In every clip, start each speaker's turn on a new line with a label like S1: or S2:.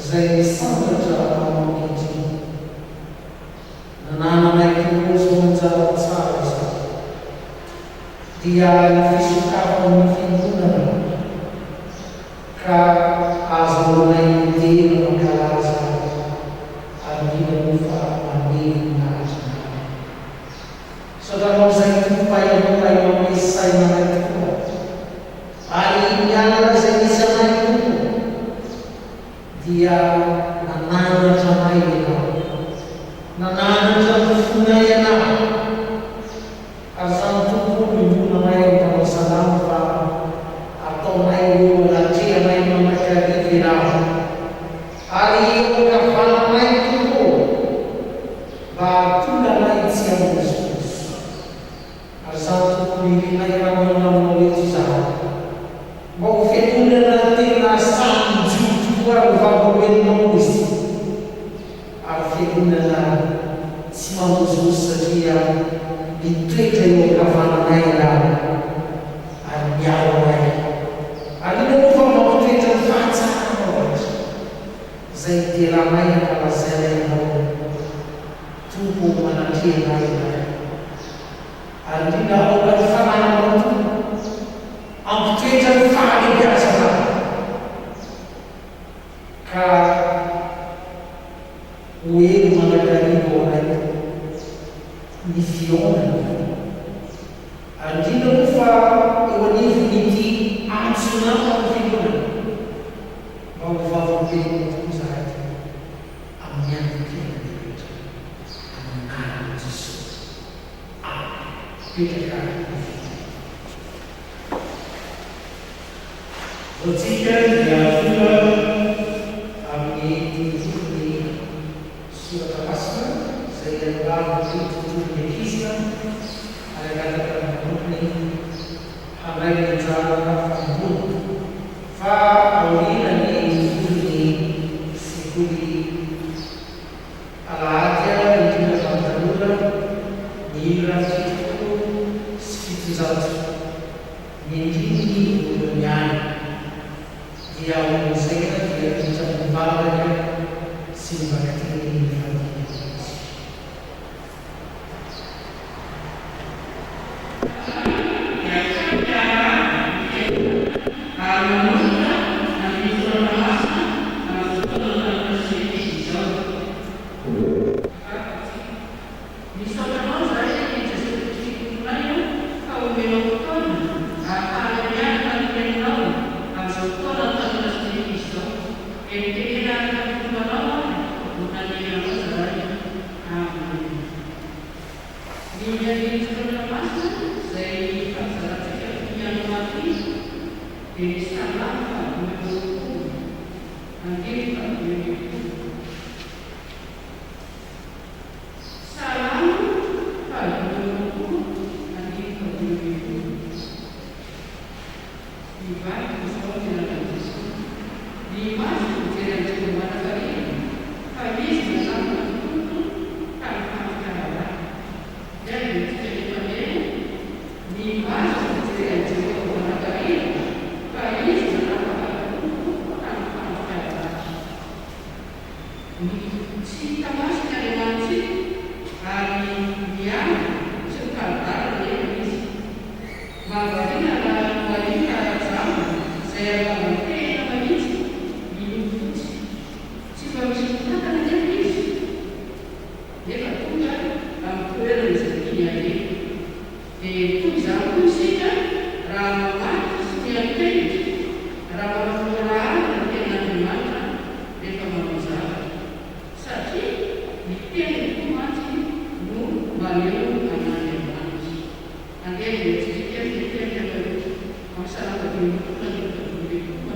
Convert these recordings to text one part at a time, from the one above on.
S1: zay misambatra amankehitriny. Nanananay tokozy manjara tsara izay dia ny fisokafan'ny fiangonana ka azonay tena mankalaza arina fa manelina azy satanao zay tompayanolay amin'ny sainanay tokoa ary mianana zay misy anay tokoa dia nananatra anay ianao, nananatra ny fonay ianao ary zany tokoa mimonanay ampanao salama fa ataonay olo latrehanay mamakariva ianao ary eo ankavananay tokoa mba tolanay tsy amozikozy ary zany tokony irinay ramananao eto izany mba ho fiangonana tena samy jory tokoa ary vakoelinao izy ary fiangonana tsy mamozimozy satria mitoetra eo ankavananay ianao ary miaro anay ary ino fa mampitoetra ny fahatsarana azy zay teranay ankalazainay ianao tompo manatrehanay ianay ary indrindra aoka ny fanananao tompo ampitoetra ny fahalebiazanay ka hoely manakarivo ao anay ny fionana ary indrindra moa fa eo anivon'ity antsonana ny fiionana mba ho vavapelina tokoa zahay amin'ny androm-piainana rehetra amin'ny anarana Jesosy. Petraka votsika dia vola amin'ny tontolon'ny soratra masina zay alobavy ny tontolon'ny eklizia ary agataka ny tompony handray ny anjara fambony fa aorina ny tontolon'ny sekoly alahady indrindra fampitanora ny ira fitoko sy fitonjato ny indriny olony any dia olozaina dia mitra mivalaka sy mibakatiny ny familya Masalah bagi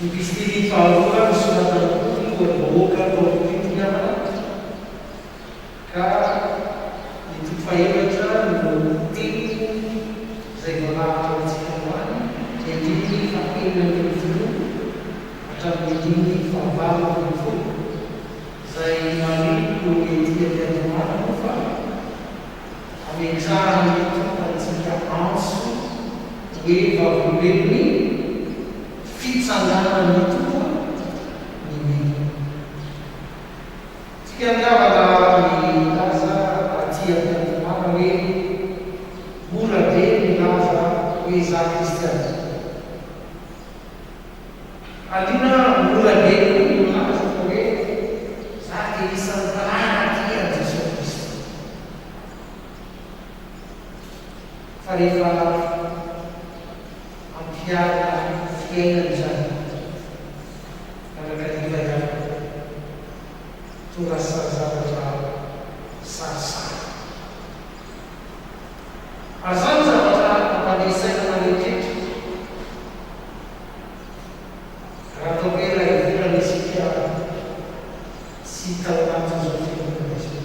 S1: Epistili faharoa misoratany voaboaka tao amin'ny namana ka ny toko fahelatra no telo izay voalahatra antsika hoany ny andininy fahaenina ambin'ny folo hatramin'ny andininy fahavalo ambin'ny folo izay mariko ety Andriamanitra fa ametrahany tokantsika anso hoe vavolombelony fitsanganana ny toa ny melo. Tsika miavana ny laza aty amin'ny Andriamanitra hoe mora be ny laza hoe za Kristiana. Alina mora be ny laza fa hoe za dia isan'ny tanàna aty a Jesosy Kristy. Fa rehefa ampiarina fiainana izany arakariva ihany tonga zavatra sarisary. Ary zany zavatra mampanesaina rehetra raha atao hoe ilay volana isika tsy hita ao anatin'izao fiainana izao.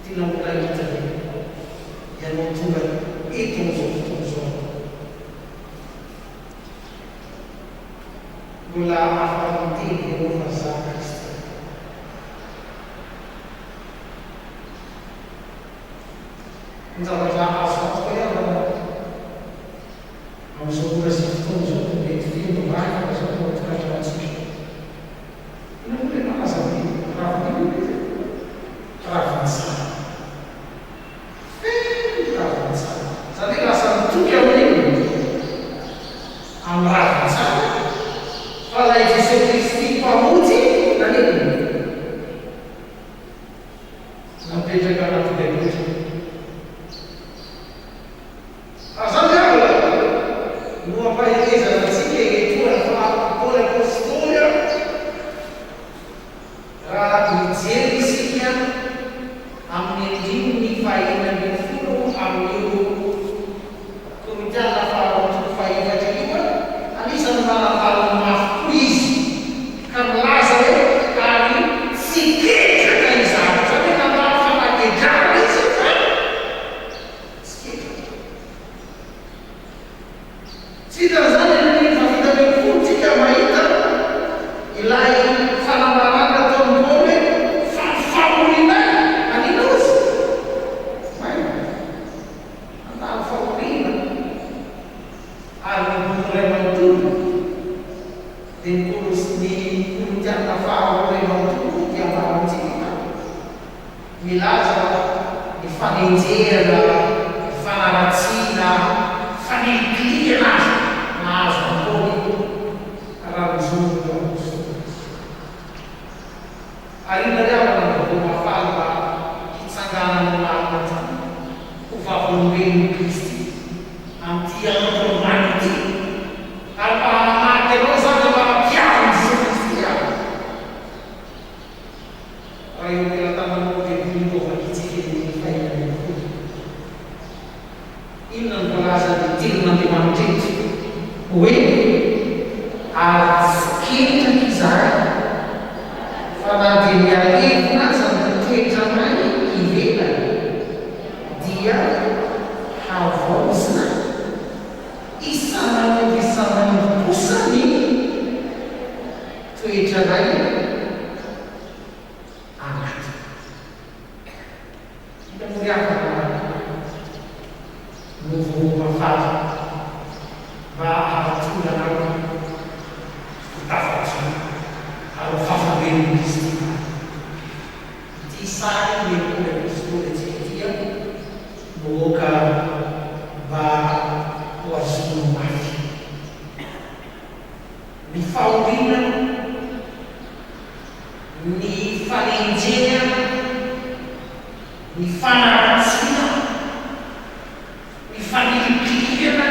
S1: Tena mbola hita ianao tonga eto amin'izao fotoana izao. Mbola afaka miteny ianao fa za Kristiana. Ny zavatra azo antoka ihany amin'izao ora sy fotoana izao mety vindombaraka zao no tokatrano antsika. Ina moa ilay malaza hoe ravin'io ravintsara. Zany hoe lasa mitoky amin'iny amin'ny ravintsara fa ilay Jesosy Kristy mpamonjy naneniny napetraka anaty lelotra. Zany avy no ampahelezana antsika etorany fa Paoly apôstôly raha mijery isika amin'ny andininy fahaenina ambin'ny folo amin'io komitiana faharoa fahaefatra io anisany manambaliny mafy koa izy ka milaza hoe ary tsy ketraka izany. Zany hoe nandalo fanakedrana izy fa tsy ketraka. Tsy hitan'izany ny fafita ambin'ny folo tsika mahita ilay fanambarana tao amin'ny Paoly hoe famorianay anina ozy maina andalo famorina ary mibono ray manontolo dia ny komitiana faharoa ray manontolo dia mbarantsika milaza ny fanenjehana, ny fanaratsiana, fanekiliana nahazo ny Paoly raha nizoro tao apôstôly. Ary ina ry avana mbo mafaly mba hitsangana ny marina tany ho vavolombelon'i Kristy amin'ity andro ambany ity. Ary mba hanamarika anao zany mba hampiavy ny Jesosy Kristy ihany. Raha eo mela tananao dia milovaka itsika ny fahaenina ambin'ny folo. Inona no voalaza ny tenin'Andriamanitra eto hoe ary tsy ketraka izany fa na dia mialevina aza ny toetranay ivelany dia havaozina isanandro kosa ny toetranay anaty. Hita moa ry afana novomafaly mba hahatonga anao tafatry ary fafabelon'i Kristy. Ity sary miakoly apôstôly antsika tia moaka mba ho azono mafy. Ny fahoriana, ny fanenjehana, ny fanaratsiana, ny fanilipiliana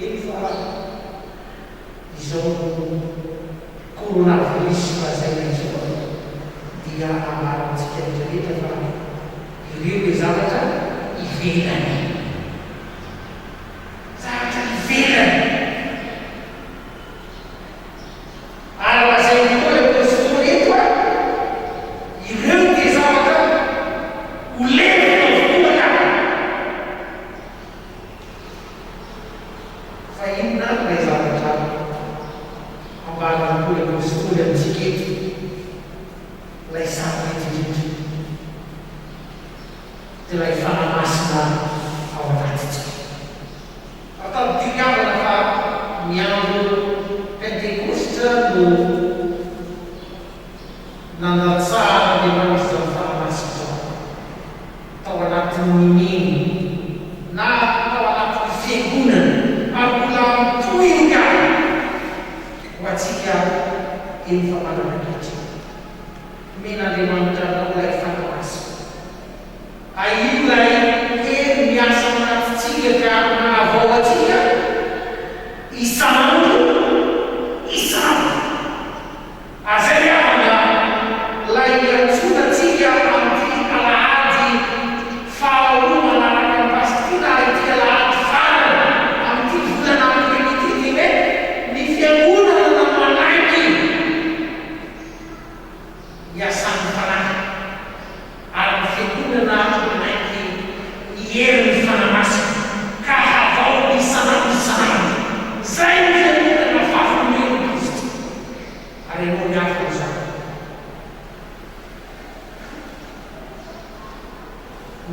S1: eny fa izao coronavirus lazaina izao dia amarantsika rehetrarehetra fa ireo le zavatra ivelany. masina ao anatitsika. Atao diavana fa miandro pentekostra no nanatsara le manisy zao fanamasika zao tao anatin'ny miny na tao anatin'ny fiangonana ary mbola toyokany ho atsika eny famananakitra mena Andriamanitra nao ilay fanamasika aio lay eny miasa anatitsika ka mahavao atsika isanandro azay avana lay antsonatsika amin'ity alahady faharoa manaraka mpasitina ity alahady farana amin'ity volana amin'ity ty hoe ny fiangonana na manaiky iasan'ny fanahy ary ny fiangonana manaiky hieriny fanamasika ka havao isanandro zay ny fiangonana fahafolomeny Kristo ary ianao miafo zany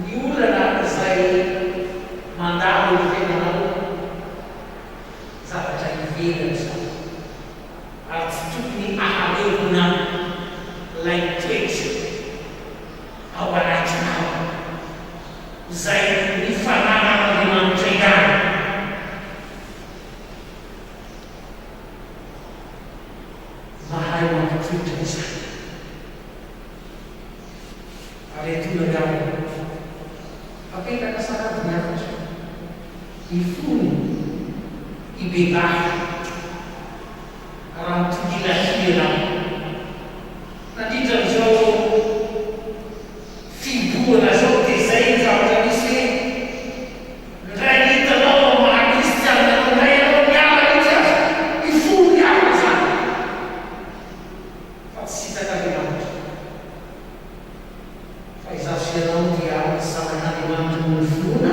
S1: ny olana zay mandalo ny fiainanao zavatra ivelany zany ary tsy tokony ahalevona lay toetra ao anatinao zay ny fananan'Andriamanitra ihany mahay mampitoetra izany ary atonagao apetraka sarady miafatra ifony ibebahy raha mitongilahira nandritra n'izao fiboana zao dia zay ny zavatra misy hoe ndray hitanao maha-kristianina ndray anao miala mihitsy azy ifony miala zany fa tsy hitaka Andriamanitra fa izaso ianao dia sanan'Andriamanitra no finoana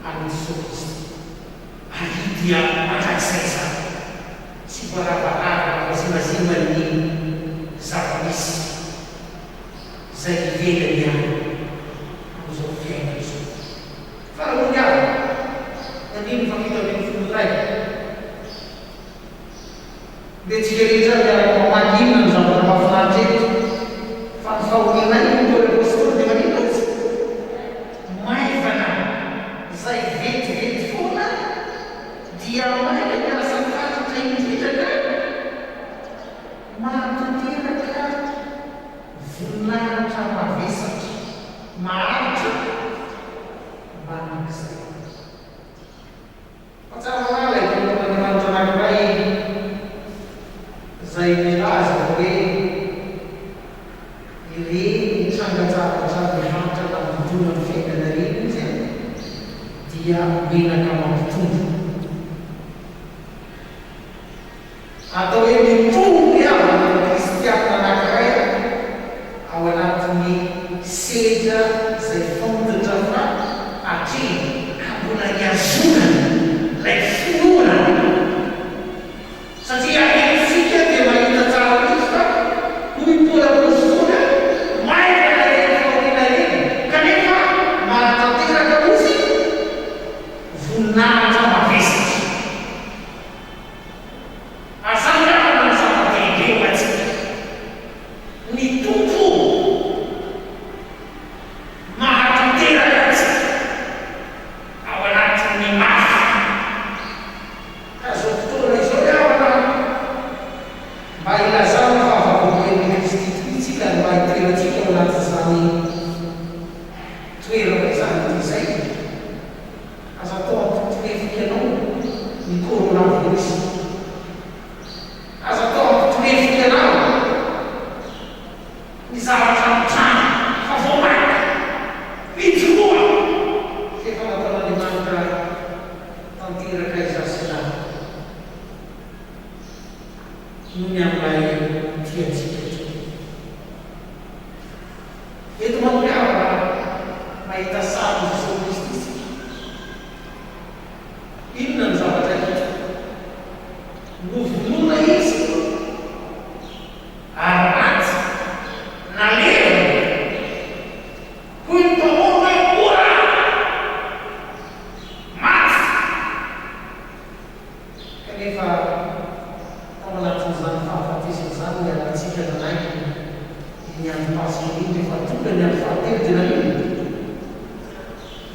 S1: amin'ny Jesosy Kristy ary dia mandrakizay zany tsy voaravarava mazimazima ny zava-misy zay ivelany ihany amin'izao fiainana izao fa raha moniava nandino fakita amin'ny folo ray dia tsika rehetra miaraka mamanina ny zavatra mahafinaritra eto fa ny fahorianay motory apôstôly dia manina izy maivana zay vetivety foana dia maika miasa fatitra indritraka mahatanteraka voninahitra mavesatra maharitra manakizay fatsara malay Andriamanitra anankiray zay milaza hoe ireny mitsangatsaratra mihanitra mampitona ny fiainana reny izy dia menaka mampitombo atao hoe mitombo avana kristianina anankiray ao anatin'ny sedra zay fondatra fa atreny mbola niazonana lay finoana satria ahentsika dia mahita tsara mihitsy fa hoy Paoly apôstôly maivana reny fahoriana reny kanefa manatanteraka ozy voninahitra mavesatra azandrana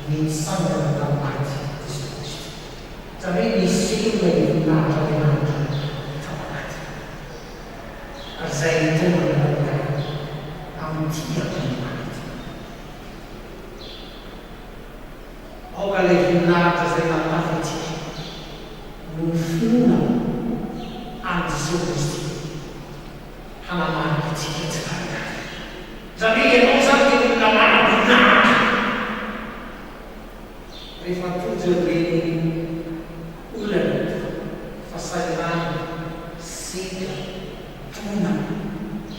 S1: mitsangana tamin'aty Jesosy Kristy. Satria nisy ilay voninahitra Andriamanitra tao anaty. Ary izay tonga nanao amin'ity Andriamanitra. Ao ka ilay voninahitra izay natafatsika no finoana any Jesosy Kristy hanamana antsika tsirairay. Satria ianao zany dia olona manam-boninahitra. Rehefa tojo ireny olana fahasahiranana, sika, tona,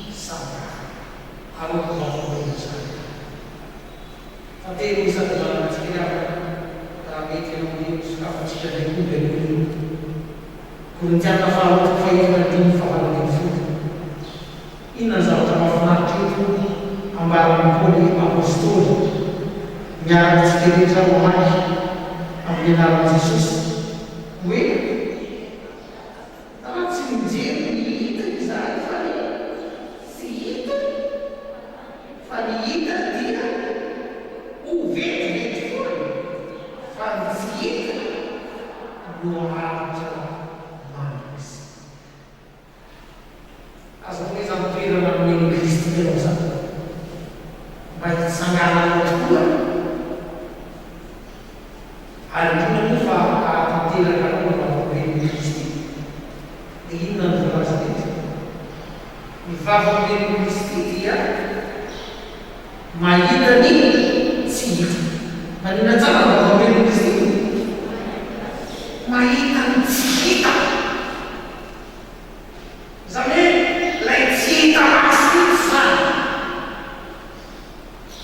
S1: samy aloko vaovao zany. Fa tena isany manantsika raha mety amin'ny sokafantsika ilay olona Korintiana faharoa fahefana dimy fahavalo ambin'ny folo. Inona ny zavatra mahafinaritra eto ambaran'i Paoly apôstôly miarakantsika rehetra mamaky amin'ny anaran'i Jesosy hoe raha tsy mijery ny hita izany fa tsy hita fa ny hita dia ho vetivety foana fa ny tsy hita no haritra manitsy. Azo hoe zany toerana amin'ny Kristy teo zany mba hitsanganana tokoa ary indrindra moa fa ahatanteraka koa vavaben'ny Kristy. Dia inona ny volaza eto? Ny vavaben'ny Kristy dia mahita ny tsy hita. Maninona tsara ny vavaben'ny Kristy? Mahita ny tsy hita. Zany hoe ilay tsy hita maso ity zany.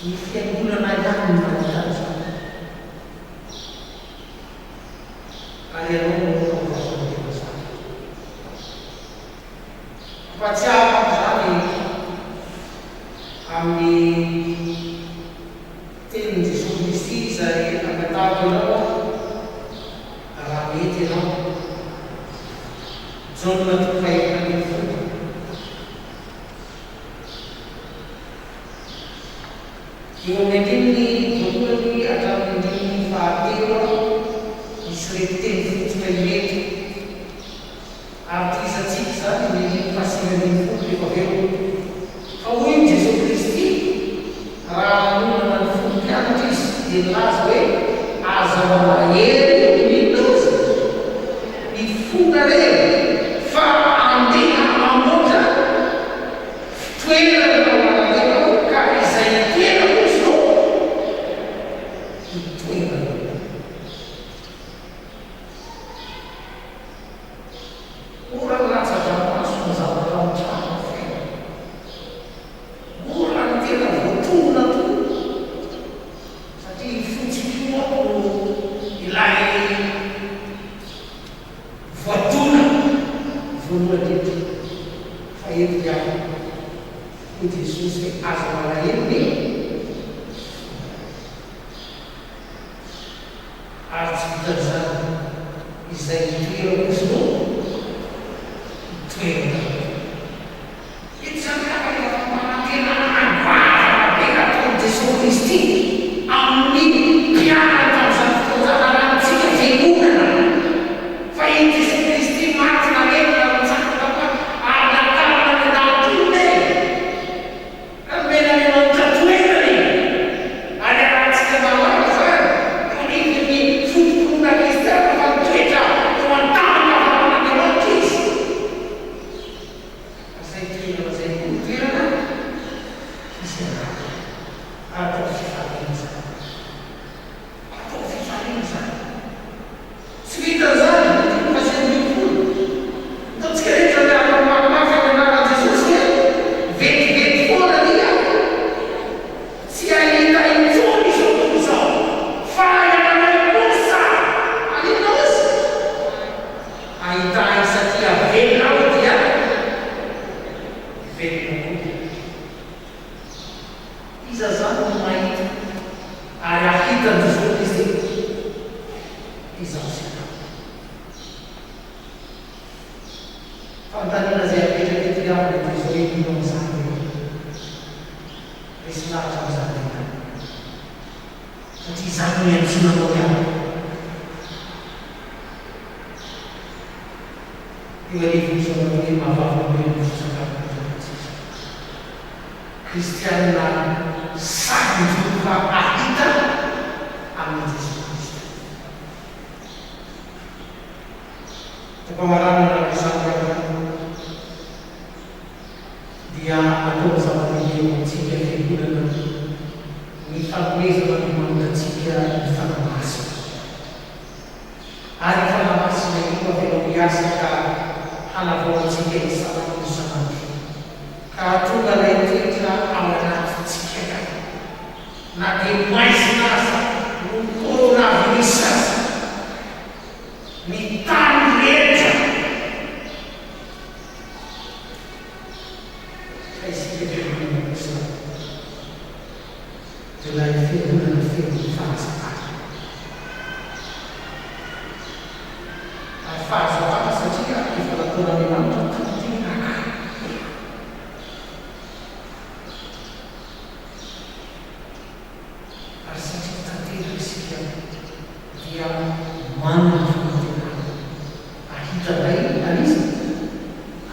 S1: Ny fiangonana ihany no mahita an'izany. Ary ianao no vavabena zany. Ampatsiahako zany amin'ny tenin'i Jesosy Kristy izay angatahako ianao raha mety ianao. Jauna toko fahefana ambin'ny folo. Eo amin'ny andininy voalohany hatramin'ny andininy fahatelo misy reto teny fotsiny mety aritrizatsika zany ny andininy fahasivy ambin'ny folo rehefa aveo. Fa hoy i Jesosy Kristy raha manonana ny folo mpianatra izy dia nilaza hoe aza malahery Windows ny fona reny fa andeha mamonja toerana malahery ka izay tena mozo ny toerana. Ora ny latsa-dranomaso ny zavatra mitrano fiaina. Ora ny tena voatonona tokoa satria fotsikoa no ilay voatona voalohany eto fa eto ihany ho Jesosy hoe aza malahelo ny ary tsy vitan'izany izay toerana izy no toerana. Ito zany ka rehefa manantena angoavana be ataon'i Jesosy Kristy amin'ny mpianatra tamin'izany fotoana rantsika fiangonana. Fa i Jesosy Kristy maty nanentina mitsangana fa anakarana ny nampony ka mena ny manitra toerany ary arantsika malala zany anivy ny fotompona kristiana fa mitoetra eo an-tany avaran'Andriamanitra izy. Izay toerana zay koa toerana fisainana atao fifaliana zany. Atao fifaliana zany. Tsy vita zany ny fasian'Andriamanitra. Ataontsika rehetra miaraka mamaky amin'ny anaran'i Jesosy vetivety foana dia tsy ahita intsony izy zao fa iananay kosa aninao izy ahita satria velona ao dia velona koa. Iza zany no mahita ary ahitan'ny Jesosy Kristy izao sika. Fanontaniana zay apetraka eto ihany mety izao hoe ino amin'izany hoe resy lahatra amin'izany tena. Satria izany miantsinanao ihany eo anivosana hoe mahavavybe fitsakatsisa kristianina samy joka ahita amin'ny Jesosy Kristy tampamarana izany dia atao zava-dehibe antsika fiangonana ny fanomezana ny manondratsika ny fanamasina ary fanamasina io avela miasa ka hanavaoantsika isanandro isanandro ka tonga lay toetra ao anatintsika na dia maizina aza no koronavirus aza ny tany rehetra fa isika fiangonana Kristy ilay fiangonana feno fahazavana ary fahazavana satria efa nataon'Andriamanitra tanteraka ary satria tanteraka isika dia manana fanatenana ahitanay anizy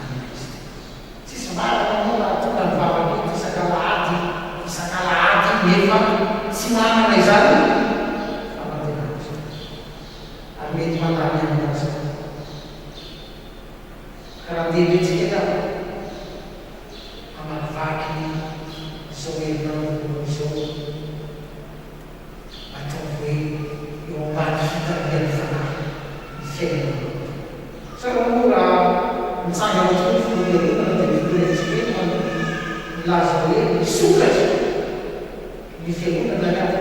S1: any Kristy tsisy marana moa raha tonga ny vavamety isan-kalahady nefa tsy manana izany fanatenana ary mety mandany aminazy karaha dehibentsika da amanivaky izao herinandro izao atao hoe eo ambany fitariany fanahy ny fiainana sara moa raha mitsangana tokoa filoheronana dia milorentsika milaza hoe misokatra ny fiangonana iava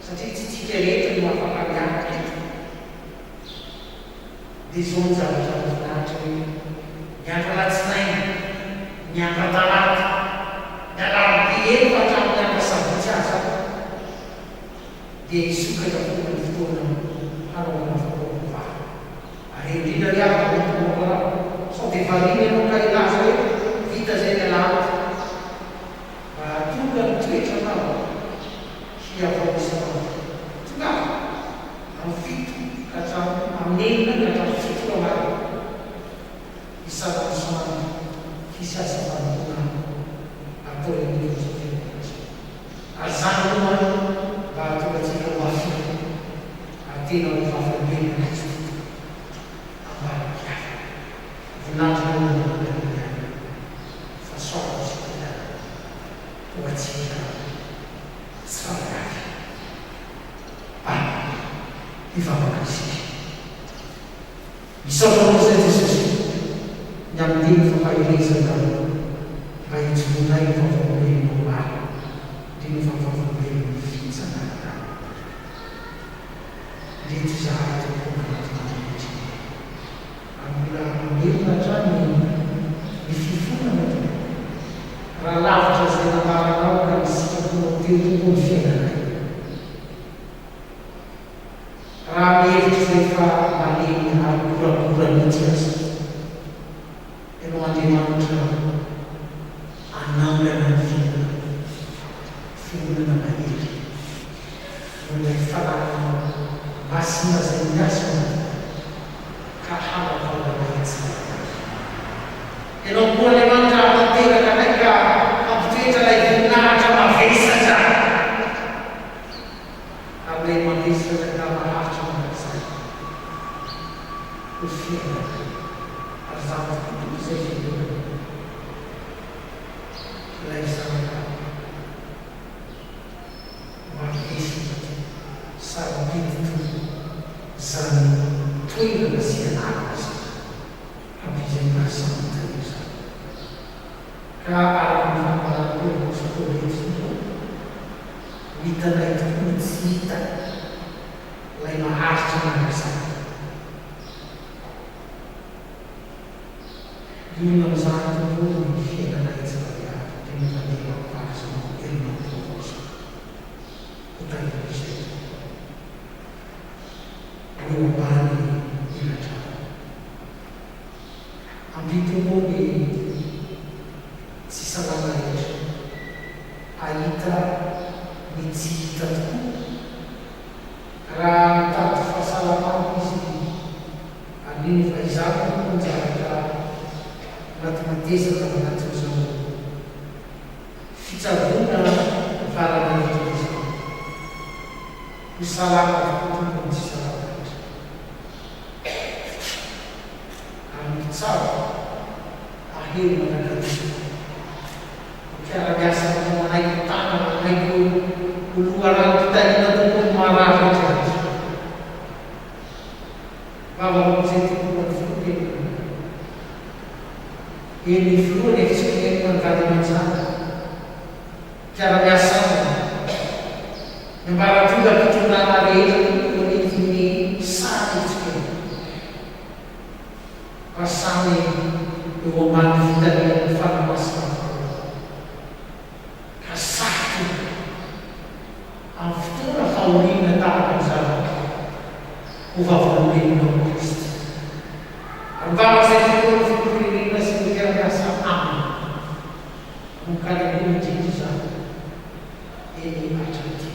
S1: satria tsy tsika rehetra no afaka miaraka eto dia zao ny zavatra voninahitra hoe miandra latsinainy miandra talata ny alarobia efatra amin'ny andra sabotsy aza dia isokatra foana ny fotoana hanaovana vakoam-bary ary indrindra riava moa sao dia varina ianao ka ilaza hoe vita zay ny alata mba tonga ny toetra nao hiavao isanandro tonga amin'ny fito amin'ny enina ka hatramin'ny fito maro isanandro isanandro fisiasa vanim-potoana atao eny ary zany moa mba tongatsika ho afina ary tena ho vavabena Kristy ambarapiafa voninahitra moa fa soava sika ho atsika tsy favaravy hivavaka isika misaotra moa Jesosy ny amin'ny fampahelezana mba hijoroanay ny vavabeny maro dia ny vavabeny fitsanana ndreto zahay tokoanatinanrehetra ambola mamerina hatrany ny fifonana raha lavitra zay nambaranao ka misikaponao teo tokoa ny fiainanay raha mihevitra zay fa malemy ary korakoranitsy azy ianao Andriamanitra anaolana ny fiangonana mahery nolay fananao masina zay miasana ka hanavaolana itsy ianao koa Andriamanitra tanteraka anay ka mampitoetra lay voninahitra mavesatra amin'ilay mavesatra ka maharitra manak'izay ho fiainana ary zavatra zay fiangonana ilay zanaka mavesatra sarabidito zany toerana sy anaka azy am'izay mahasamita io zany ka ary famarakoa fotoreto hitanay tokoa tsy hita lay maharitra manak'izany io am'izany tokoa ny fiainanay tsy variary dia mifandeha ampahazanao elinao hotahina izay eo ambany ilatrana ambito moa ny tsy salama rehetra ahita ny tsy hita tokoa fatesaka manatin'izao fitsabona farana izao ny salama tokoa tsy salama amin'ny tsara ahely manakatỳ fiara-miasa manaiky tana manaiky oloharano-pitanina tokoa marafatra azy vavakozay tokoa ny eny voalohany efitsika eny mangady manjana fiara-miasa ny ambaratonga fitondrana rehetra oentin'ny samy etsika fa samy eo ambany fitanian'ny fanamasina ka saky amin'ny fotoana faorina tahaka izany ho vavolomenonao Kristy ambavazay fotoana fiporenena sy ny fiara-miasa aminy no karekoa indrindry izany eny atraty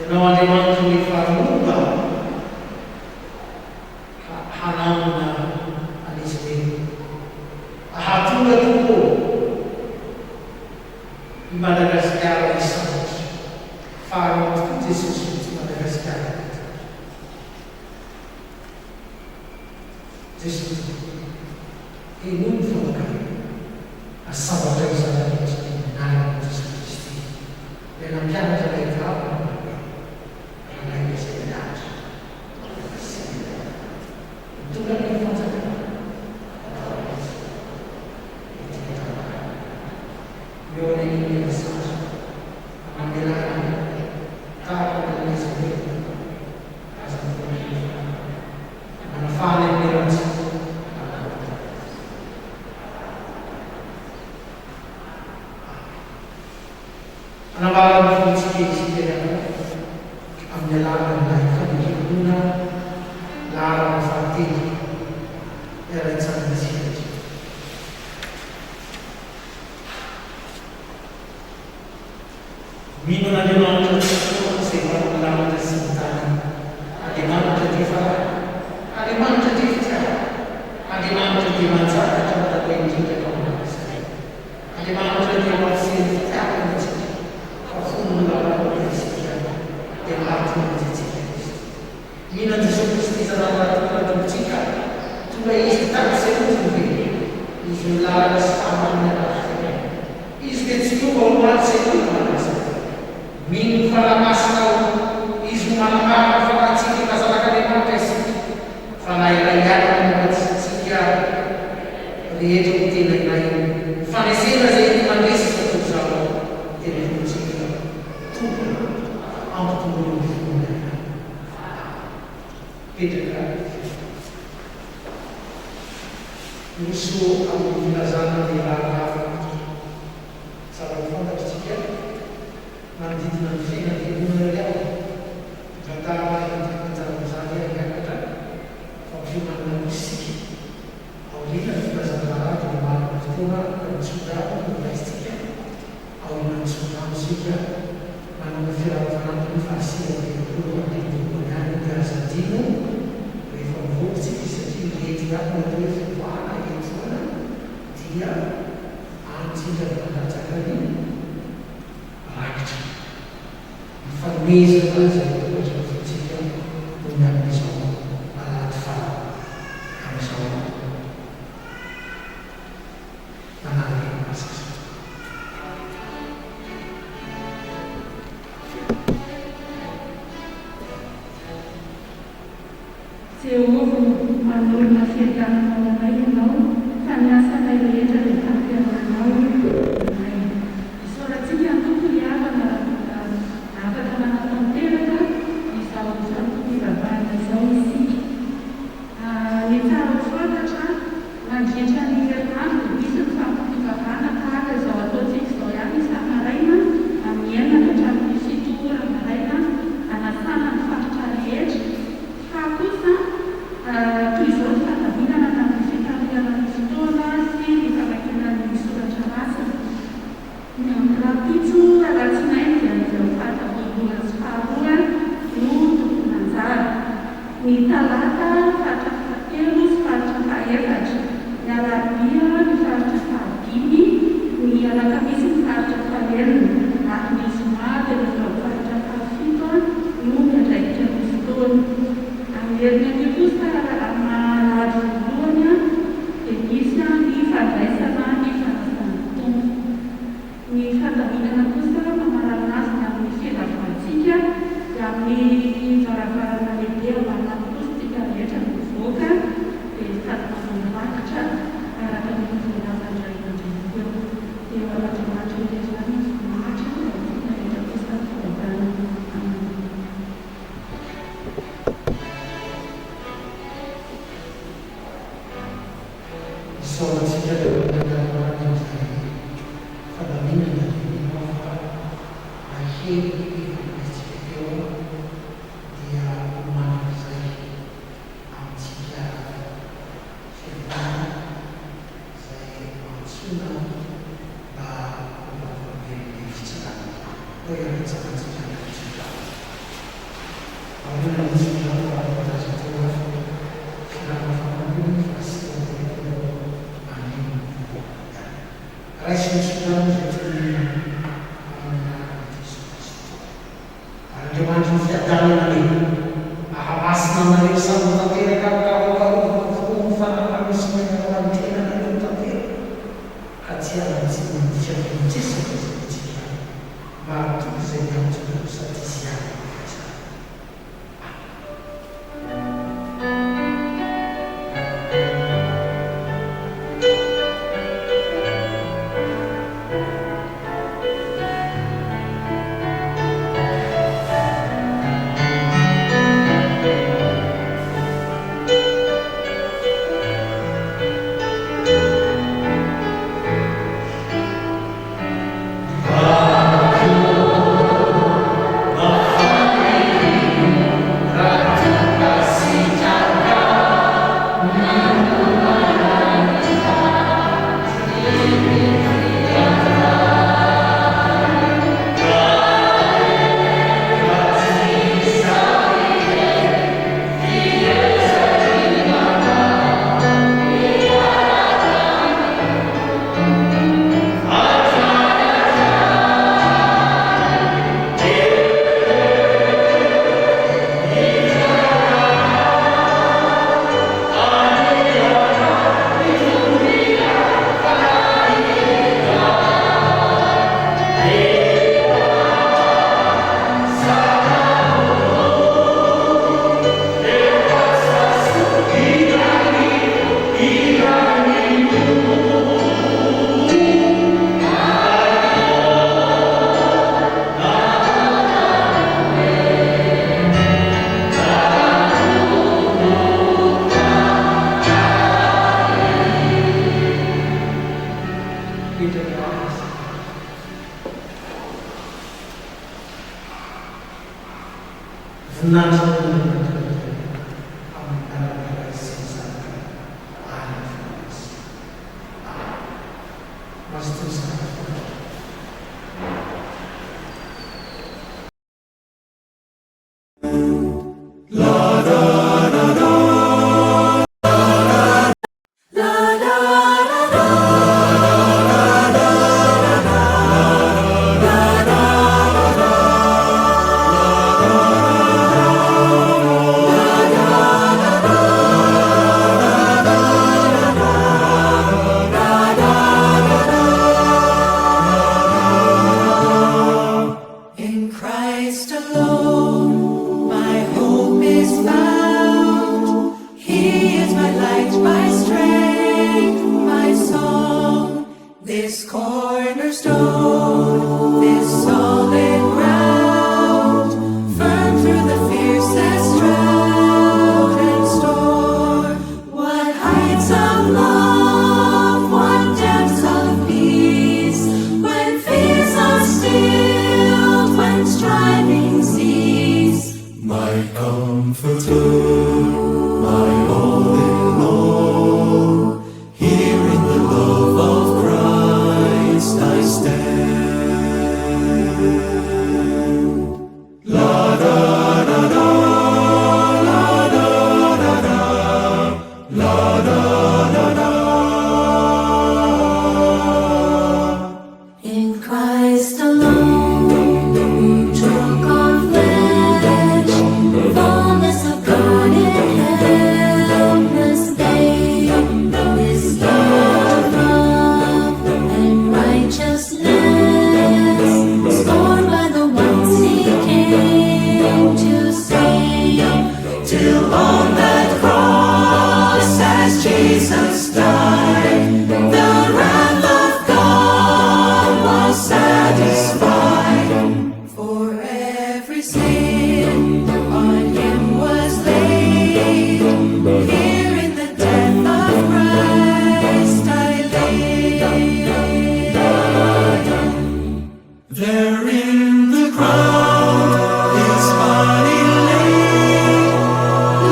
S1: ianao Andriamanitra rehefa momba ka hanamina an'izy ireny ahatonga tokoa i Madagasikara isanandro faharoa tokoa Jesosy ty Madagasikara Jesosy enono famankany asambatra izanarehetra nanarana Jesosy Kristy le nampianatra ilay vava anay izay mianatra tonga ny fanjakana eo anay sazo amelana tahaka n'izy hoe azany manafana mirantsy anavarany fotsikeitsika amin'ny alalan'ilay famerenona laharana fahatelo iaraitsangana mino an'Andriamanitra tokoa izay manololamatra sy ny tany Andriamanitra dia farany Andriamanitra dia fitiava Andriamanitra dia manjakatra matatao indrindra ka manakizay Andriamanitra dia mafisery fitiavana itsika fa fony lalàna isika dia mahatona itsika mino Jesosy Kristy zanaharatontsika tonga izy tany zay ozy hoe izy milalana sy tamany anaraka izy dia tsy tonga ho maty zay manasa mino fanamasina izy manamara fanatsika kazanak'Andriamanitra isika fa nailayana manatsitsika rehetra ho tena ilay fanesena zay ty mandresaka toy zao tena fotsika tompona ampitombony fonana petraka noso amin'ny filazana lehilahy tsara fantatritsika manodidina ny fiainam-piangonana liao vatamaanjaraozany miakatra fa fiomanana misika aorina ny filazana dia marina fotoana nitsodamo nolaisitsika aorina nitsodamosika manana fiaravanaminy fahasiaveapolo andinyvoany any miazadino rehefa mivolitsika satria rehetra aby hoe fivoana etoana dia antsika manatsakany rakitra fanomezana zay ohatra fotsika ny amin'izao anaty fa amin'izao manana masika
S2: Jehova manolona fiadanana anay ianao fa niasanay rehetra le tampiananao anay isaorantsika antoko havana afaka manatanteraka izao fivavahana izao isika ny tsara ho fantatra mandritra ny herinandro misy ny fampifivavahana tahaka izao ataontsika izao ihany isa-maraina amin'ny enina hatramin'ny fito ora maraina anasana ny faritra rehetra fa kosa toy izao ny fanavinana tamin'ny fitarianany fotoana sy ny famakiana ny soratra masina ny amin'ny rapitso alatsinainy dia izao fata voalohany sy faharoa no tompon'anjara ny talata fatra fahatelo sy faritra fahaefatra amin'ny varavarana lehibe amanana apostika rehetra mivoaka dia tady manonmakitra araka ny fivelanana indrindra eo dia Andriamanitra ilezany voninahitra na rehetra kosa fivavahana aminy.
S1: Isaorantsika dia manangarana izay fadaminana dia ahely izay eo dia manana izay amintsika fiavana izay antsoina mba hovaven'ny fitsarana hoe aritsakantsika nitsika aolona nitsika fahafatasa teo firavafamaminy fa sy teo animo raisy misonano zay teny Andriamanitra ny fiadanana le ahamasina anareo samy tanteraka karokaroka fo mifanakamisina mantenana reo tanteraka ka tsy alantsika midika vinitsesaka zay tsika marotoy izay miantsoko sady tsy any
S3: Fullness of God. sin on him was laid. Here in the death of Christ I lay. There in the ground his body lay,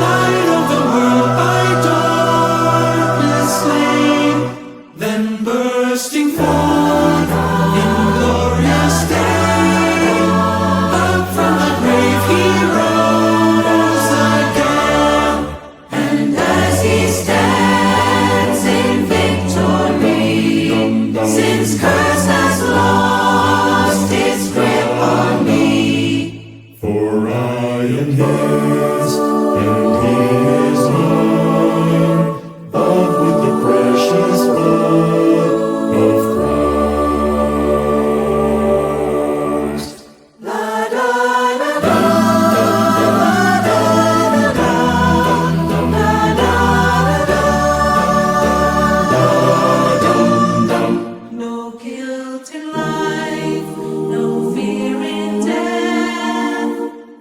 S3: light of the world by darkness slain. Then bursting forth in glorious day, up from the grave he rose again. And as he stands in victory, sin's curse has lost its grip on me.
S4: For I am his, and he is mine, bought with the precious blood of Christ.
S3: La da la da, no guilt in life, no fear in death.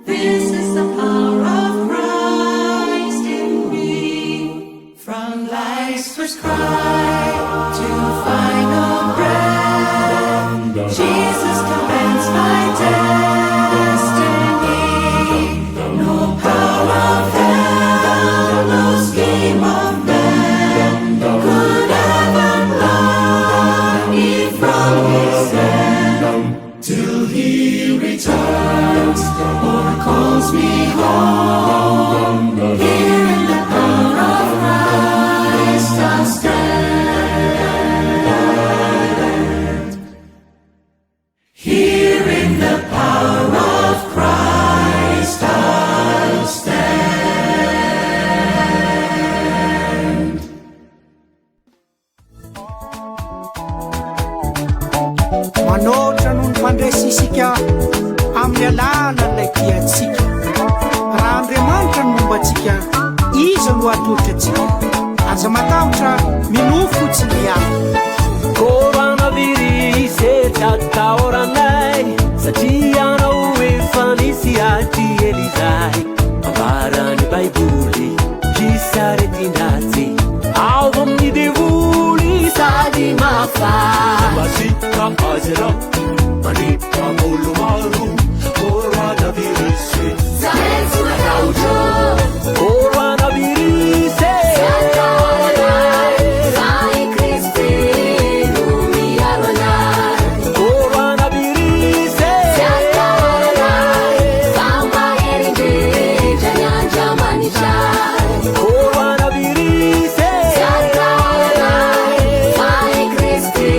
S3: This is the power of Christ in me. From life's first cry to final breath, Jesus commands my destiny. No power of hell, no scheme of man could ever pluck me from his hand. Till he returns or calls me home, here in the power of Christ I'll stand. Here in the power of Christ I'll stand.
S1: Manoatra noho ny fandraisa isika amin'ny alalan'ilay diatsika. Raha Andriamanitra no momba antsika, iza no atolotra antsika? Aza matahotra minofo tsy miala.
S5: Coronavirus atahoranay satria anao efa nisy aty elizay. Ambarany baiboly isaretin-dratsy ao amin'ny devoly sady mafana azy rao manipaka olo maro coronavirus.
S3: Zahay tsy matahotra,
S5: Coronavirus
S3: fa i Kristy no miaro anay.
S5: Coronavirus
S3: Fa mahery indrindra ny Andriamanitra.
S5: Coronavirus
S3: Fa i Kristy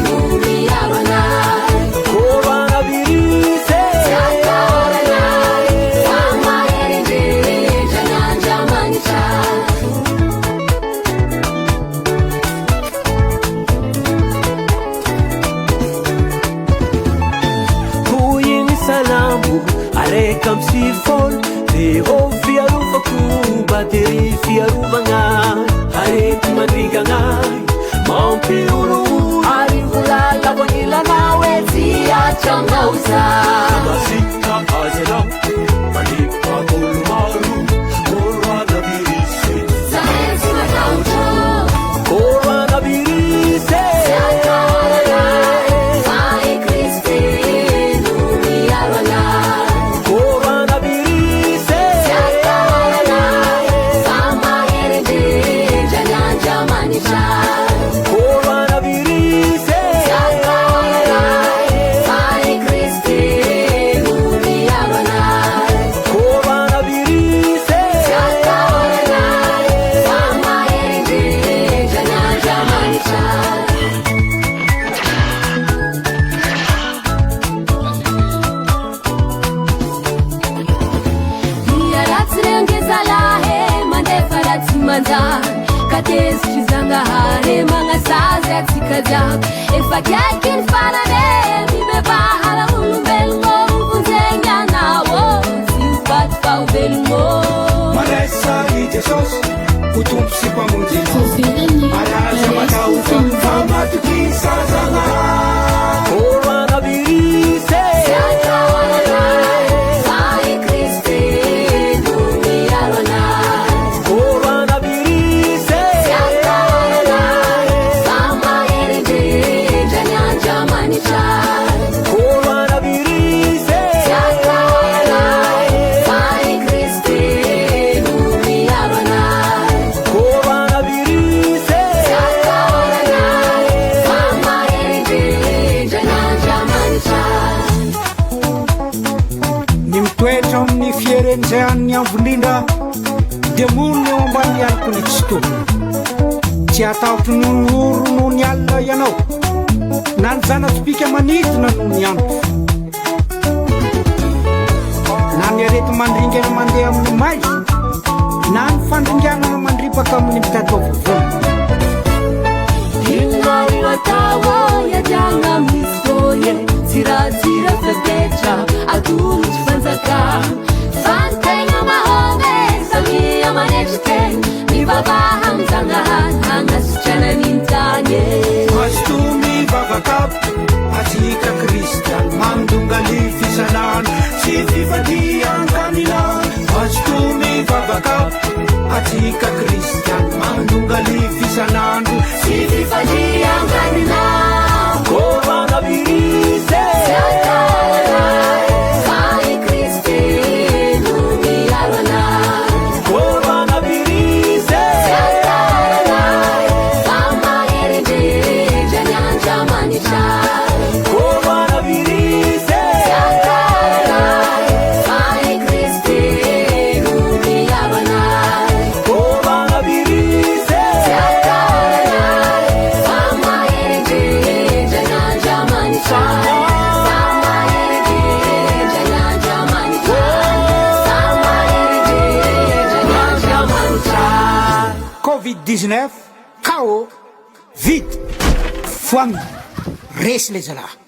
S3: no miaro anay.
S5: Coronavirus
S3: Fa mahery indrindra ny Andriamanitra.
S5: Toy ny salambo araiky amby sivifolo, Jehovah fiarovako batery fiarovagna, arety mandringagna mampioro
S3: Ary volalavo nilanao e tsy atranao za.
S5: masika azy anao manipaka olo maro coronavirus.
S3: Zahay tsy matahotra,
S5: Coronavirus
S3: fa i Kristy no miaro anay.
S5: Coronavirus
S3: Fa mahery indrindra ny Andriamanitra.
S5: Coronavirus
S3: Fa i Kristy no miaro anay.
S5: Coronavirus
S3: Fa mahery indrindra ny Andriamanitra. Dia ratsy rengezalahy mandefa ratsy manjary, ka tezitry Zanahary magnasazy atsika jiaby. Efa kaiky ny farany mibebahara olombelogno vonjegny anao, tsy hovaty fa ho velogno.
S1: Malaisa i Jesosy ho tompo sy mpamonjy, malaza matahotra fa matokisazana.
S5: Coronavirus
S6: toetra amin'ny fieren'izay an'ny ambolindra dia monony eo ambany aliko ny tsy tokony tsy ataotry nooro noho ny alina ianao na ny zanatopika manidina noho ny ampo na ny arety mandringana mandeha amin'ny maizo na ny fandringanana mandripaka amin'ny mitataovovona
S3: innarinatawa yajanga misoye zirazira fetecha atumichi fanzaka fantenga mahome samia manechite mibaba hamzangahan hangasichana nintanye
S6: Astumi vavakap atika Kristian mandungali fisanan si fifadian kanila Astumi vavakap atika Kristian mandungali fisanan si fifadian kanila
S5: Korana birise
S3: Sai Kristi lumiyarana
S5: Korana birise
S3: Sama erede janyanja manisha
S5: Korana birise
S3: Sai Kristi lumiyarana
S5: Korana birise
S3: Sama erede janyanja manisha Sama erede janyanja manisha Sama erede janyanja manisha
S6: Covid-19 KO vite foamy resy le zalahy